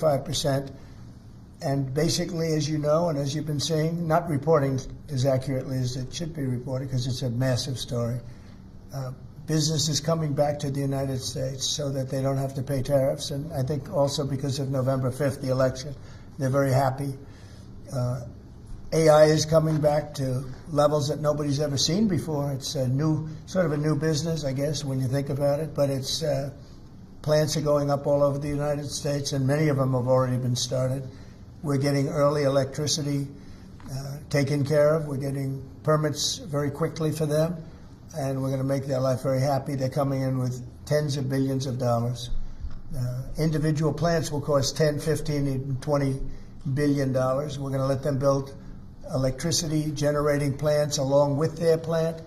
5%. And basically, as you know, and as you've been seeing, not reporting as accurately as it should be reported because it's a massive story. Business is coming back to the United States so that they don't have to pay tariffs. And I think also because of November 5th, the election, they're very happy. AI is coming back to levels that nobody's ever seen before. It's a new, sort of a new business, I guess, when you think about it. But it's plants are going up all over the United States, and many of them have already been started. We're getting early electricity taken care of. We're getting permits very quickly for them, and we're going to make their life very happy. They're coming in with tens of billions of dollars. Individual plants will cost 10, 15, even $20 billion. We're going to let them build electricity generating plants along with their plant,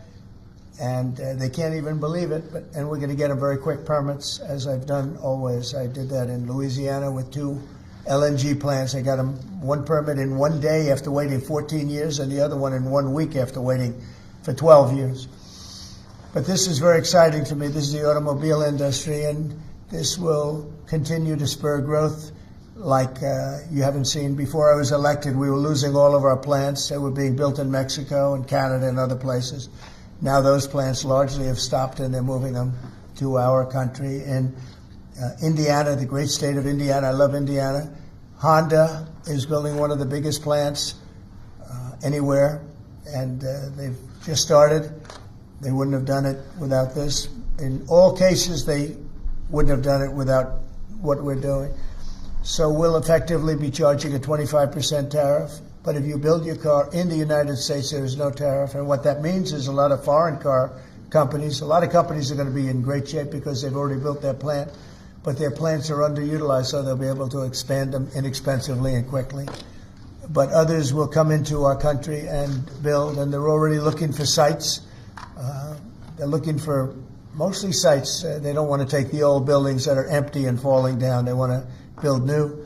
and they can't even believe it. And we're going to get them very quick permits, as I've done always. I did that in Louisiana with 2 LNG plants. I got them one permit in 1 day after waiting 14 years, and the other one in 1 week after waiting for 12 years. But this is very exciting to me. This is the automobile industry, and this will continue to spur growth like you haven't seen. Before I was elected, we were losing all of our plants. They were being built in Mexico and Canada and other places. Now those plants largely have stopped, and they're moving them to our country. In Indiana, the great state of Indiana, I love Indiana. Honda is building one of the biggest plants anywhere, and they've just started. They wouldn't have done it without this. In all cases, they wouldn't have done it without what we're doing. So we'll effectively be charging a 25% tariff. But if you build your car in the United States, there is no tariff. And what that means is a lot of foreign car companies, a lot of companies are going to be in great shape because they've already built their plant. But their plants are underutilized, so they'll be able to expand them inexpensively and quickly. But others will come into our country and build, and they're already looking for sites. They're looking for mostly sites. They don't want to take the old buildings that are empty and falling down. They want to build new,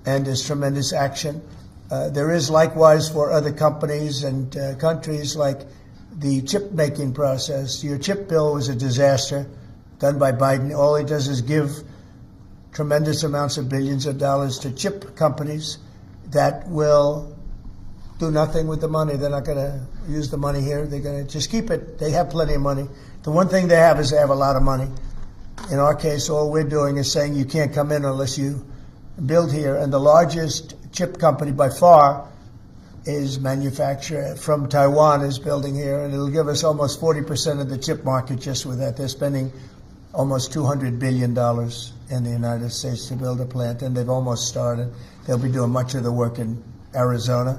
and there's tremendous action. There is likewise for other companies and countries, like the chip-making process. Your chip bill was a disaster done by Biden. All he does is give tremendous amounts of billions of dollars to chip companies that will do nothing with the money. They're not going to use the money here. They're going to just keep it. They have plenty of money. The one thing they have is they have a lot of money. In our case, all we're doing is saying you can't come in unless you build here. And the largest chip company by far is manufacturer from Taiwan is building here, and it'll give us almost 40% of the chip market just with that. They're spending almost $200 billion in the United States to build a plant, and they've almost started. They'll be doing much of the work in Arizona.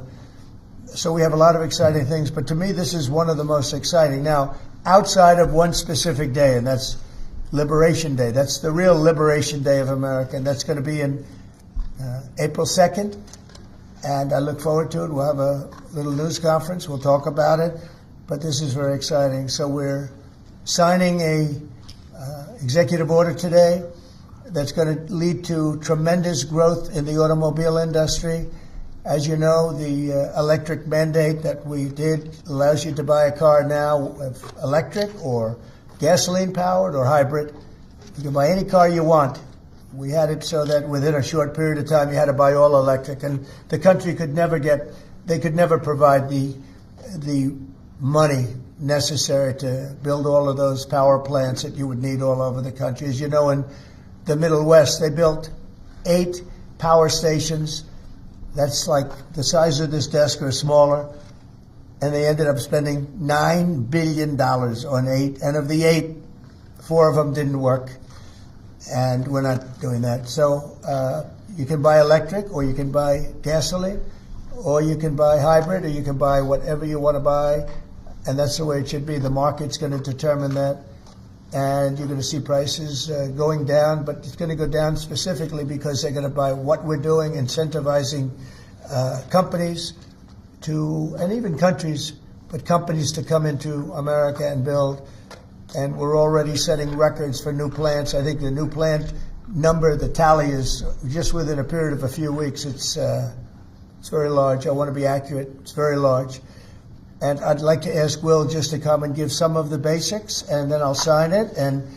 So we have a lot of exciting things, but to me, this is one of the most exciting. Now, outside of one specific day, and that's Liberation Day. That's the real Liberation Day of America, and that's going to be in April 2nd, and I look forward to it. We'll have a little news conference. We'll talk about it, but this is very exciting. So we're signing a executive order today that's going to lead to tremendous growth in the automobile industry. As you know, the electric mandate that we did allows you to buy a car now with electric or gasoline-powered or hybrid. You can buy any car you want. We had it so that within a short period of time you had to buy all electric, and the country could never provide the money necessary to build all of those power plants that you would need all over the country. As you know, in the Middle West, they built 8 power stations. That's like the size of this desk or smaller. And they ended up spending $9 billion on 8. And of the 8, 4 of them didn't work. And we're not doing that. So you can buy electric, or you can buy gasoline, or you can buy hybrid, or you can buy whatever you want to buy. And that's the way it should be. The market's going to determine that. And you're going to see prices going down, but it's going to go down specifically because they're going to buy what we're doing, incentivizing companies to, and even countries, but companies to come into America and build. And we're already setting records for new plants. I think the new plant number, the tally is just within a period of a few weeks. It's very large. I want to be accurate. It's very large. And I'd like to ask Will just to come and give some of the basics, and then I'll sign it, and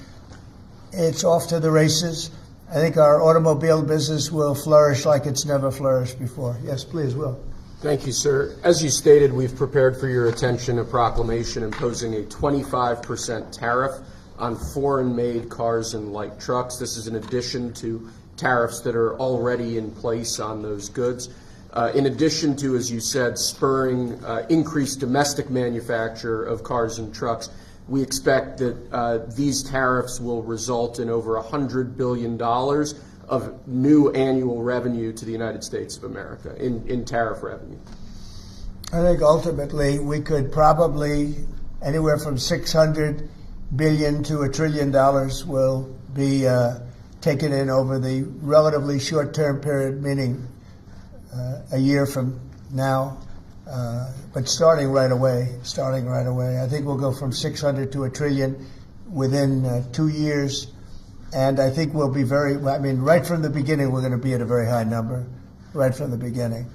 it's off to the races. I think our automobile business will flourish like it's never flourished before. Yes, please, Will. Thank you, sir. As you stated, we've prepared for your attention a proclamation imposing a 25% tariff on foreign-made cars and light trucks. This is in addition to tariffs that are already in place on those goods. In addition to, as you said, spurring increased domestic manufacture of cars and trucks, we expect that these tariffs will result in over $100 billion of new annual revenue to the United States of America in tariff revenue. I think ultimately we could probably anywhere from $600 billion to $1 trillion will be taken in over the relatively short-term period, meaning a year from now, but starting right away. I think we'll go from 600 to $1 trillion within 2 years. And I think we'll be right from the beginning, we're going to be at a very high number, right from the beginning.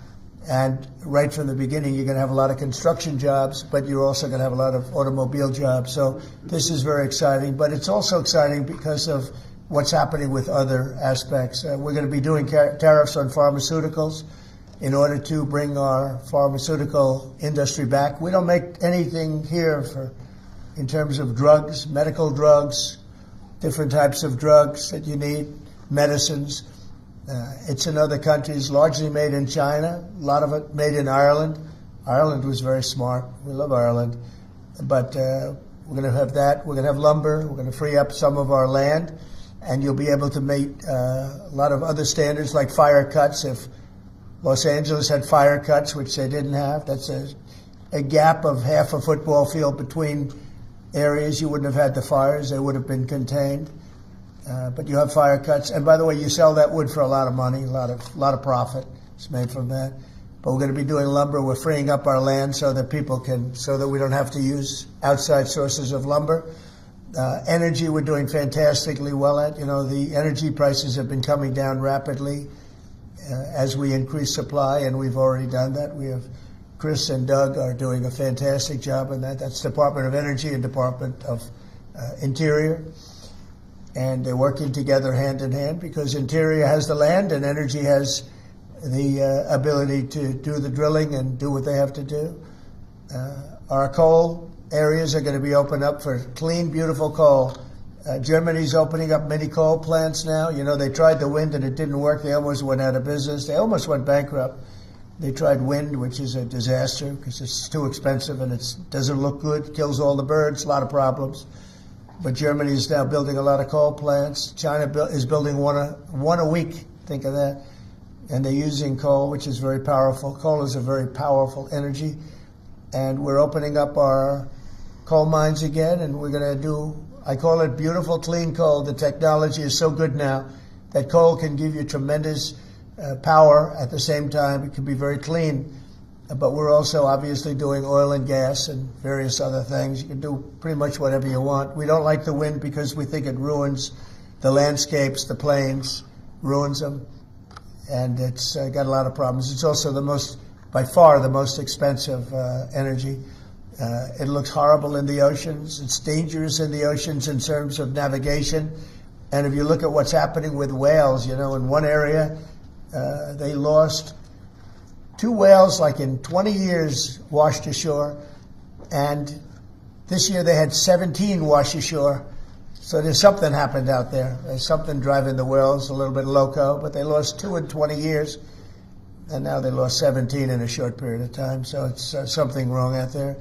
And right from the beginning, you're going to have a lot of construction jobs, but you're also going to have a lot of automobile jobs. So this is very exciting, but it's also exciting because of what's happening with other aspects. We're going to be doing tariffs on pharmaceuticals in order to bring our pharmaceutical industry back. We don't make anything here in terms of drugs, medical drugs, different types of drugs that you need, medicines. It's in other countries, largely made in China, a lot of it made in Ireland. Ireland was very smart. We love Ireland. But we're going to have that. We're going to have lumber. We're going to free up some of our land. And you'll be able to meet a lot of other standards like fire cuts. If Los Angeles had fire cuts, which they didn't have, that's a gap of half a football field between areas. You wouldn't have had the fires. They would have been contained. But you have fire cuts. And by the way, you sell that wood for a lot of money, a lot of profit is made from that. But we're going to be doing lumber. We're freeing up our land so that we don't have to use outside sources of lumber. Energy, we're doing fantastically well at. The energy prices have been coming down rapidly as we increase supply, and we've already done that. We have Chris and Doug are doing a fantastic job on that. That's Department of Energy and Department of Interior. And they're working together hand in hand because Interior has the land and Energy has the ability to do the drilling and do what they have to do. Our coal areas are going to be opened up for clean, beautiful coal. Germany's opening up many coal plants now. They tried the wind and it didn't work. They almost went out of business. They almost went bankrupt. They tried wind, which is a disaster because it's too expensive and it doesn't look good, kills all the birds, a lot of problems. But Germany is now building a lot of coal plants. China is building one a week. Think of that. And they're using coal, which is very powerful. Coal is a very powerful energy. And we're opening up our coal mines again, and we're going to do, I call it beautiful, clean coal. The technology is so good now that coal can give you tremendous power at the same time. It can be very clean. But we're also obviously doing oil and gas and various other things. You can do pretty much whatever you want. We don't like the wind because we think it ruins the landscapes, the plains, ruins them. And it's got a lot of problems. It's also by far the most expensive energy. It looks horrible in the oceans. It's dangerous in the oceans in terms of navigation. And if you look at what's happening with whales, in one area, they lost 2 whales, like in 20 years, washed ashore. And this year they had 17 wash ashore. So there's something happened out there. There's something driving the whales a little bit loco, but they lost 2 in 20 years. And now they lost 17 in a short period of time. So it's something wrong out there.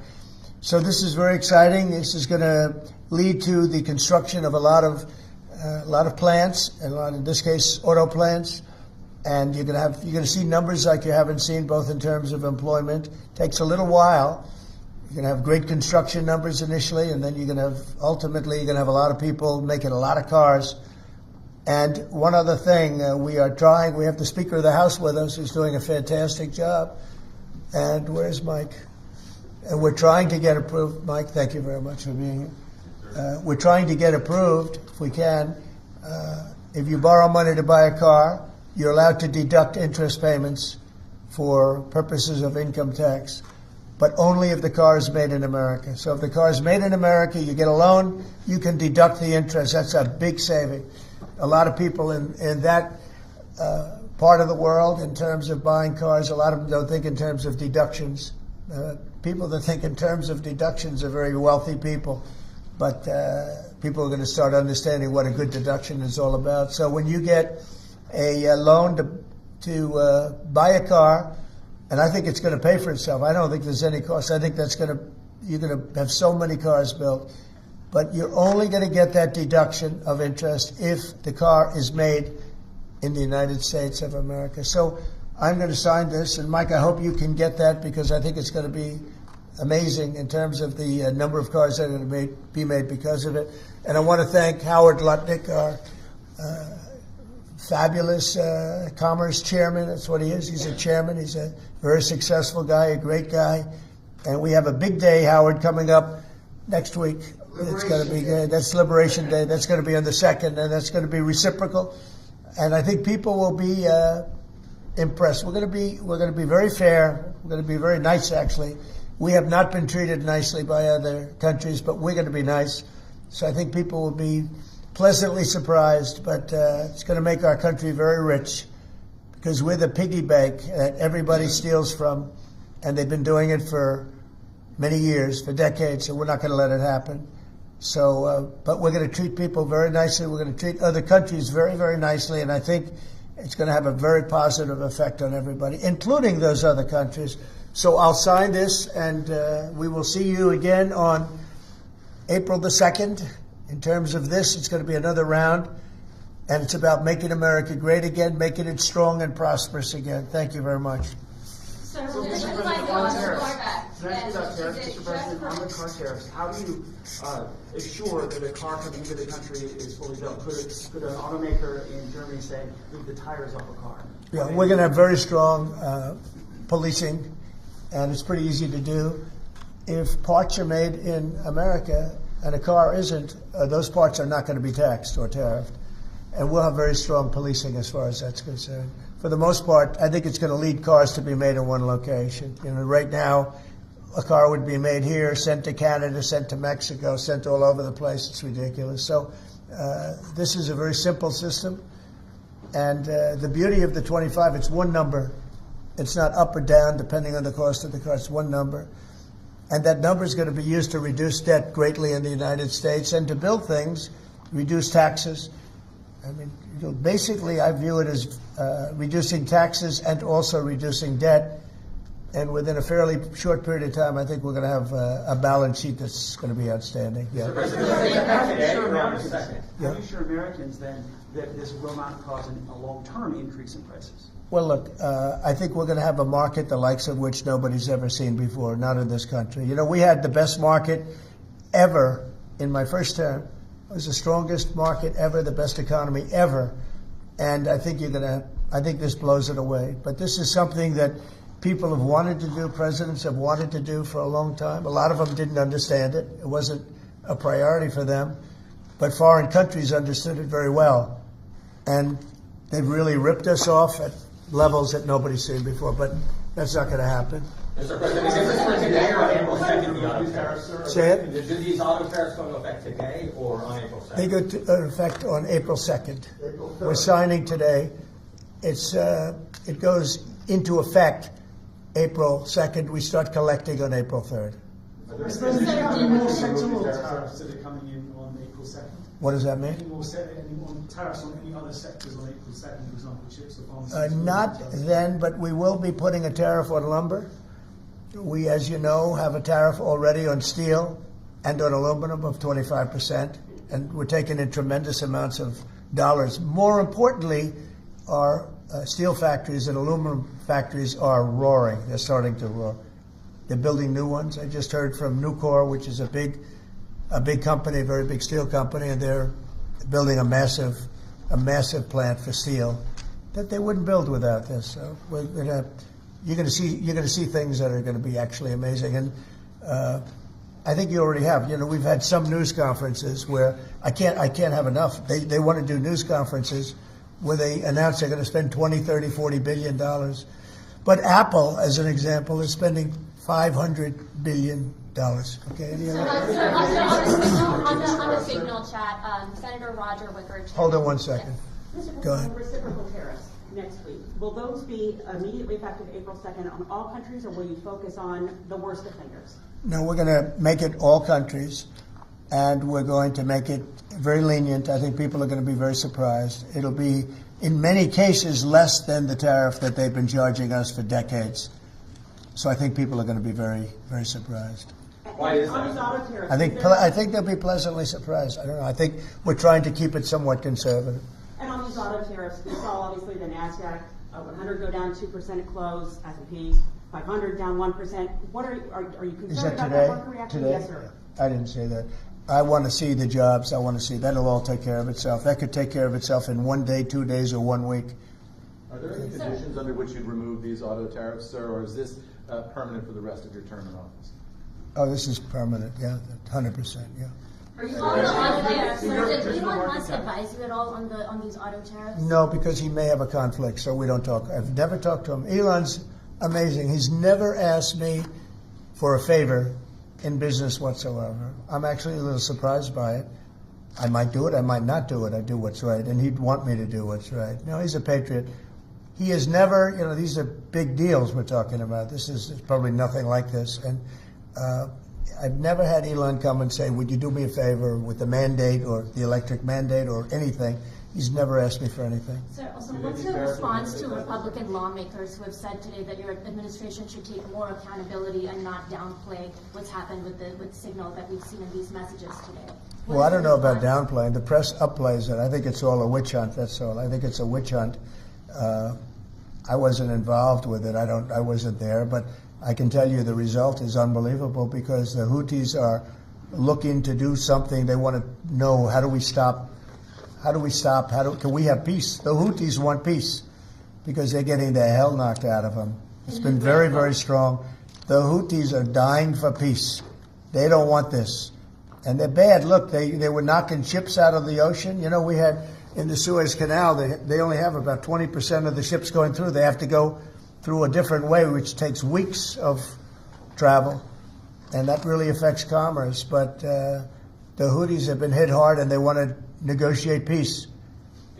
So this is very exciting. This is going to lead to the construction of a lot of plants, and in this case, auto plants. And you're going to see numbers like you haven't seen, both in terms of employment. It takes a little while. You're going to have great construction numbers initially, and then ultimately you're going to have a lot of people making a lot of cars. And one other thing, we have the Speaker of the House with us, who's doing a fantastic job. And where's Mike? And we're trying to get approved. Mike, thank you very much for being here. We're trying to get approved, if we can. If you borrow money to buy a car, you're allowed to deduct interest payments for purposes of income tax, but only if the car is made in America. So if the car is made in America, you get a loan, you can deduct the interest. That's a big saving. a lot of people in that part of the world in terms of buying cars. A lot of them don't think in terms of deductions. People that think in terms of deductions are very wealthy people, but people are going to start understanding what a good deduction is all about. So when you get a loan to buy a car, and I think it's going to pay for itself. I don't think there's any cost. I think you're going to have so many cars built, but you're only going to get that deduction of interest if the car is made in the United States of America. So I'm going to sign this, and Mike, I hope you can get that, because I think it's going to be amazing in terms of the number of cars that are going to be made because of it. And I want to thank Howard Lutnick, our fabulous commerce chairman. That's what he is. He's a chairman. He's a very successful guy, a great guy. And we have a big day, Howard, coming up next week. It's going to be good. That's Liberation Day. That's going to be on the 2nd, and that's going to be reciprocal. And I think people will be impressed. We're going to be very fair. We're going to be very nice, actually. We have not been treated nicely by other countries, but we're going to be nice. So I think people will be pleasantly surprised, but it's going to make our country very rich, because we're the piggy bank that everybody steals from, and they've been doing it for many years, for decades, so we're not going to let it happen. So, but we're going to treat people very nicely. We're going to treat other countries very, very nicely, and I think it's going to have a very positive effect on everybody, including those other countries. So I'll sign this, and we will see you again on April the 2nd. In terms of this, it's going to be another round, and it's about making America great again, making it strong and prosperous again. Thank you very much. Sir, So, this Mr. is President, like on going tariffs, back. can I ask you about tariffs, Is it Mr. President, just on the car tariffs? How do you ensure that a car coming into the country is fully built? Could an automaker in Germany say, leave the tires off a car? Yeah, we're going to have very strong policing, and it's pretty easy to do. If parts are made in America and a car isn't, those parts are not going to be taxed or tariffed. And we'll have very strong policing as far as that's concerned. For the most part, I think it's going to lead cars to be made in one location. You know, right now, a car would be made here, sent to Canada, sent to Mexico, sent all over the place. It's ridiculous. So this is a very simple system. And the beauty of the 25, it's one number. It's not up or down depending on the cost of the car. It's one number. And that number is going to be used to reduce debt greatly in the United States and to build things, reduce taxes. I mean, basically, I view it as reducing taxes and also reducing debt. And within a fairly short period of time, I think we're going to have a balance sheet that's going to be outstanding. Yeah. How do you assure Americans then that this will not cause a long-term increase in prices? Well, look, I think we're going to have a market the likes of which nobody's ever seen before, not in this country. You know, we had the best market ever in my first term. It was the strongest market ever, the best economy ever. And I think I think this blows it away. But this is something that people have wanted to do, presidents have wanted to do for a long time. A lot of them didn't understand it. It wasn't a priority for them. But foreign countries understood it very well. And they've really ripped us off at levels that nobody's seen before. But that's not going to happen. Mr. President, is this for today or on April 2nd, the auto tariffs? Say it? Do these auto tariffs go into effect today or on April 2nd? They go into effect on April 2nd. We're signing today. It goes into effect April 2nd. We start collecting on April 3rd. Mr. President, do you have any more sectoral tariffs that are coming in on April 2nd? What does that mean? Any more tariffs on any other sectors on April 2nd, for example, chips or pharmaceuticals? Not then, but we will be putting a tariff on lumber. We, as you know, have a tariff already on steel and on aluminum of 25%, and we're taking in tremendous amounts of dollars. More importantly, our steel factories and aluminum factories are roaring. They're starting to roar. They're building new ones. I just heard from Nucor, which is a big company, a very big steel company, and they're building a massive plant for steel that they wouldn't build without this. So you're going to see things that are going to be actually amazing. And I think you already have. You know, we've had some news conferences where I can't have enough. They want to do news conferences where they announce they're going to spend $20, $30, $40 billion. But Apple, as an example, is spending $500 billion Okay. Any So, other? on the Signal chat, Senator Roger Wicker. Hold on one second. Mr. Go ahead. President, reciprocal tariffs next week. Will those be immediately effective April 2nd on all countries, or will you focus on the worst offenders? No, we're going to make it all countries, and we're going to make it very lenient. I think people are going to be very surprised. It'll be, in many cases, less than the tariff that they've been charging us for decades. So I think people are going to be very, very surprised. Why is On these that? auto tariffs, I think they'll be pleasantly surprised. I don't know. I think we're trying to keep it somewhat conservative. and on these auto tariffs, we saw obviously the NASDAQ 100 go down 2% at close, S&P 500 down 1%. What are you concerned Is that about today? that market reaction? Today? Yes, sir. I didn't say that. I want to see the jobs. I want to see that'll all take care of itself. That could take care of itself in 1 day, 2 days, or 1 week. Are there any conditions under which you'd remove these auto tariffs, sir, or is this permanent for the rest of your term in office? Oh, this is permanent. Yeah, 100%. Yeah. Are you on the auto tariffs? So did Elon Musk advise you at all on these auto tariffs? No, because he may have a conflict, so we don't talk. I've never talked to him. Elon's amazing. He's never asked me for a favor in business whatsoever. I'm actually a little surprised by it. I might do it, I might not do it. I do what's right, and he'd want me to do what's right. No, he's a patriot. He has never, these are big deals we're talking about. This is probably nothing like this. And I've never had Elon come and say, would you do me a favor with the mandate or the electric mandate or anything. He's never asked me for anything. Sir, also, what's your response to Republican lawmakers who have said today that your administration should take more accountability and not downplay what's happened with Signal that we've seen in these messages today? Well, I don't know about downplaying. The press upplays it. I think it's all a witch hunt, that's all. I think it's a witch hunt. I wasn't involved with it. I wasn't there, but I can tell you the result is unbelievable because the Houthis are looking to do something. They want to know, how do we stop? Can we have peace? The Houthis want peace because they're getting the hell knocked out of them. It's been very, very strong. The Houthis are dying for peace. They don't want this. And they're bad. Look, they were knocking ships out of the ocean. We had in the Suez Canal, they only have about 20% of the ships going through. They have to go through a different way, which takes weeks of travel. And that really affects commerce. But the Houthis have been hit hard, and they want to negotiate peace.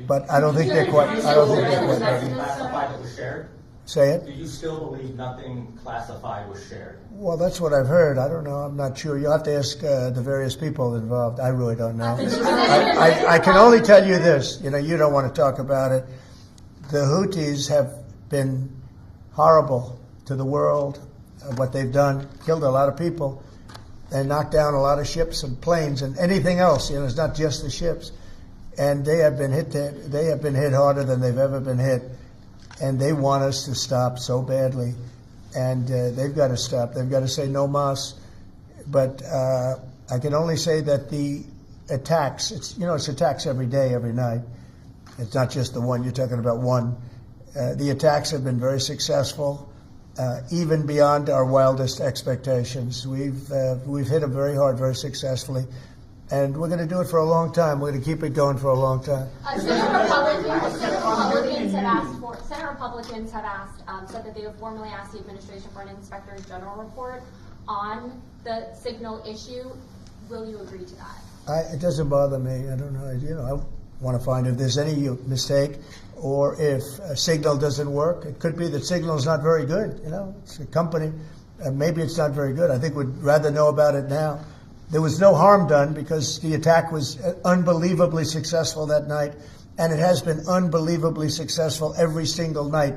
But I don't think they're quite ready. Classified that was shared? Say it? Do you still believe nothing classified was shared? Well, that's what I've heard. I don't know. I'm not sure. You'll have to ask the various people involved. I really don't know. I can only tell you this. You don't want to talk about it. The Houthis have been horrible to the world. What they've done, killed a lot of people. They knocked down a lot of ships and planes and anything else. It's not just the ships. And they have been hit. They have been hit harder than they've ever been hit. And they want us to stop so badly. And they've got to stop. They've got to say no mas. But I can only say that the attacks, it's attacks every day, every night. It's not just the one. You're talking about one. The attacks have been very successful, even beyond our wildest expectations. We've hit them very hard, very successfly. And we're going to do it for a long time. We're going to keep it going for a long time. Senate Republicans have said that they have formally asked the administration for an Inspector General report on the Signal issue. Will you agree to that? It doesn't bother me. I don't know. I want to find if there's any mistake or if Signal doesn't work. It could be that Signal is not very good. It's a company. Maybe it's not very good. I think we'd rather know about it now. There was no harm done because the attack was unbelievably successful that night, and it has been unbelievably successful every single night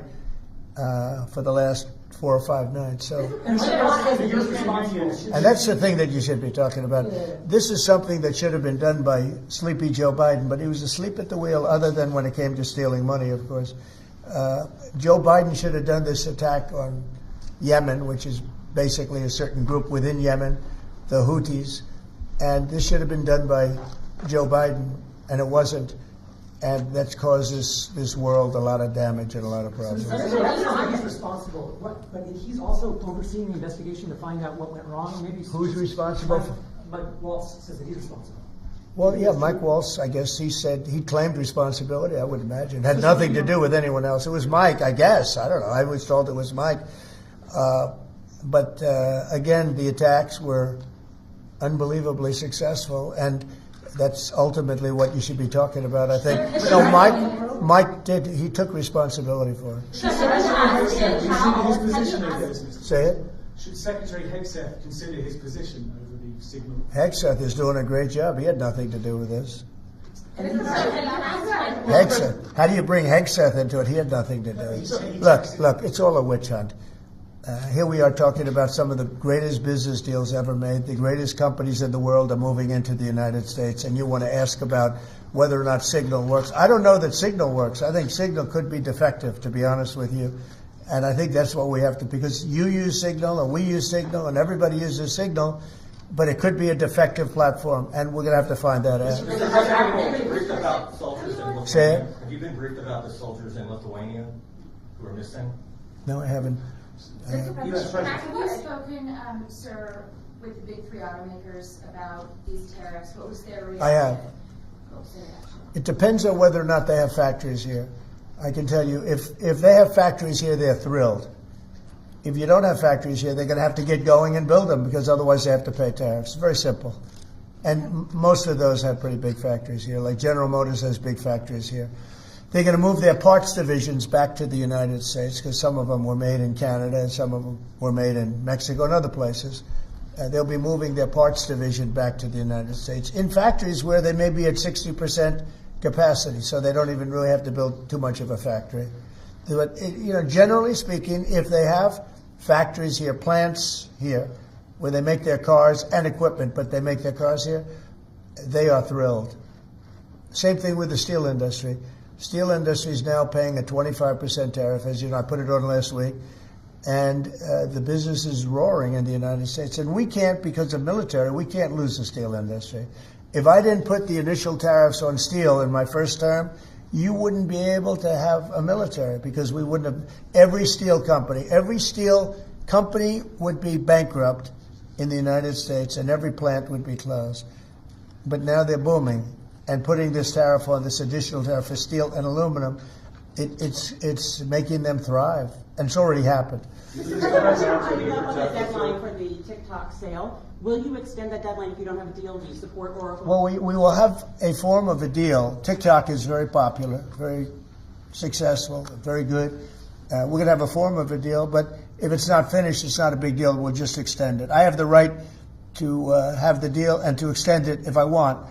for the last 4 or 5 nights. So, and that's the thing that you should be talking about. This is something that should have been done by sleepy Joe Biden, but he was asleep at the wheel, other than when it came to stealing money, of course. Joe Biden should have done this attack on Yemen, which is basically a certain group within Yemen, the Houthis, and this should have been done by Joe Biden, and it wasn't. And that's caused this world a lot of damage and a lot of problems. He's responsible, but he's also overseeing the investigation to find out what went wrong. Maybe who's responsible? Mike Waltz says that he's responsible. Well, yeah, Mike Waltz, I guess he said he claimed responsibility, I would imagine. It had nothing to do with anyone else. It was Mike, I guess. I don't know. I was told it was Mike. But again, the attacks were unbelievably successful, and that's ultimately what you should be talking about, I think. No, Mike did. He took responsibility for it. Should Secretary Hegseth consider his position over this? Say it. Should Secretary Hegseth consider his position over the signal? Hegseth is doing a great job. He had nothing to do with this. Hegseth. Hegseth. How do you bring Hegseth into it? He had nothing to do. Look, it's all a witch hunt. Here we are talking about some of the greatest business deals ever made. The greatest companies in the world are moving into the United States, and you want to ask about whether or not Signal works. I don't know that Signal works. I think Signal could be defective, to be honest with you. And I think that's what we have to, because you use Signal, and we use Signal, and everybody uses Signal, but it could be a defective platform, and we're going to have to find that out. Mr. President, have you been briefed about soldiers in Lithuania? Say it. Have you been briefed about the soldiers in Lithuania who are missing? No, I haven't. Mr. President, have you spoken, sir, with the big three automakers about these tariffs? What was their reaction? I have. What was their reaction? It depends on whether or not they have factories here. I can tell you, if they have factories here, they're thrilled. If you don't have factories here, they're going to have to get going and build them, because otherwise they have to pay tariffs. Very simple. And most of those have pretty big factories here, like General Motors has big factories here. They're going to move their parts divisions back to the United States, because some of them were made in Canada and some of them were made in Mexico and other places. They'll be moving their parts division back to the United States in factories where they may be at 60% capacity, so they don't even really have to build too much of a factory. But, generally speaking, if they have factories here, plants here, where they make their cars and equipment, but they make their cars here, they are thrilled. Same thing with the steel industry. Steel industry is now paying a 25% tariff, as you know, I put it on last week, and the business is roaring in the United States. And we can't, because of military, we can't lose the steel industry. If I didn't put the initial tariffs on steel in my first term, you wouldn't be able to have a military, because we wouldn't have. Every steel company would be bankrupt in the United States, and every plant would be closed. But now they're booming, and putting this tariff on, this additional tariff for steel and aluminum, it's making them thrive, and it's already happened. Mr. President, coming up on the deadline for the TikTok sale, will you extend that deadline if you don't have a deal? Do you support Oracle? Well, we will have a form of a deal. TikTok is very popular, very successful, very good. We're going to have a form of a deal, but if it's not finished, it's not a big deal. We'll just extend it. I have the right to have the deal and to extend it if I want.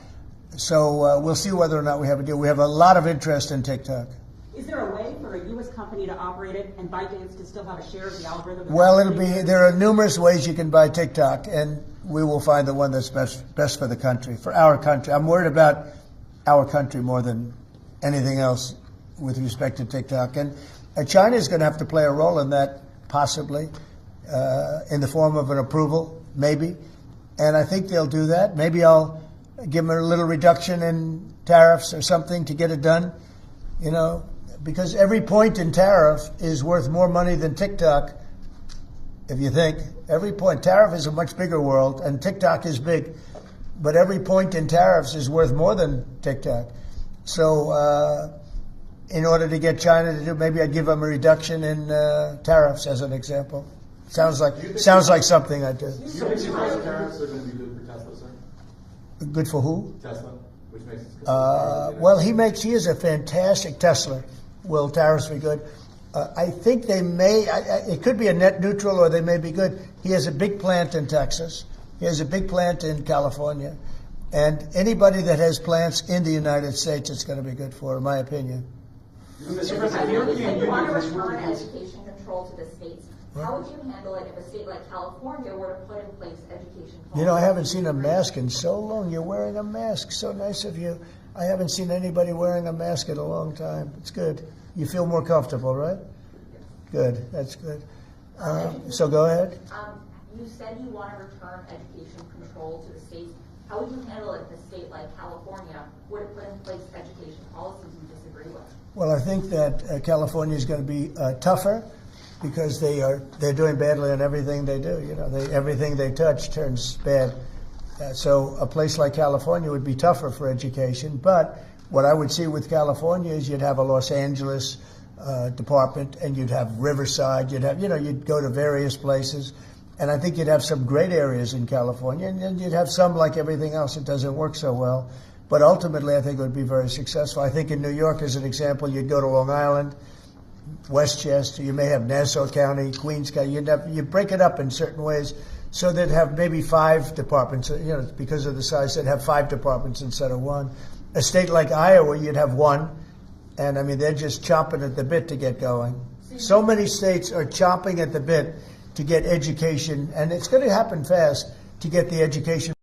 So we'll see whether or not we have a deal. We have a lot of interest in TikTok. Is there a way for a U.S. company to operate it and ByteDance to still have a share of the algorithm? Well, there are numerous ways you can buy TikTok, and we will find the one that's best for the country, for our country. I'm worried about our country more than anything else with respect to TikTok. And China is going to have to play a role in that, possibly, in the form of an approval, maybe. And I think they'll do that. Maybe I'll give them a little reduction in tariffs or something to get it done, because every point in tariff is worth more money than TikTok, if you think. Every point. Tariff is a much bigger world, and TikTok is big, but every point in tariffs is worth more than TikTok. So in order to get China to do, maybe I'd give them a reduction in tariffs, as an example. Sounds like something I'd do. Do you think these tariffs are going to be good for Tesla, sir? Good for who? Tesla, which makes it. Well, he is a fantastic Tesla. Will tariffs be good? I think they may. It could be a net neutral, or they may be good. He has a big plant in Texas. He has a big plant in California. And anybody that has plants in the United States, it's going to be good for, in my opinion. Mr. President, If you want to return education control to the states, how would you handle it if a state like California were to put in place education policy? I haven't seen a mask in so long. You're wearing a mask. So nice of you. I haven't seen anybody wearing a mask in a long time. It's good. You feel more comfortable, right? Good. That's good. So go ahead. You said you want to return education control to the states. How would you handle it if a state like California were to put in place education policies you disagree with? Well, I think that California is going to be tougher, because they're doing badly on everything they do. Everything they touch turns bad. So a place like California would be tougher for education. But what I would see with California is you'd have a Los Angeles department, and you'd have Riverside. You'd go to various places, And I think you'd have some great areas in California, and then you'd have some, like everything else, it doesn't work so well. But ultimately, I think it would be very successful. I think in New York, as an example, you'd go to Long Island, Westchester, you may have Nassau County, Queens County, you break it up in certain ways so they'd have maybe 5 departments, because of the size, they'd have 5 departments instead of 1. A state like Iowa, you'd have 1, and I mean, they're just chomping at the bit to get going. So many states are chomping at the bit to get education, and it's going to happen fast, to get the education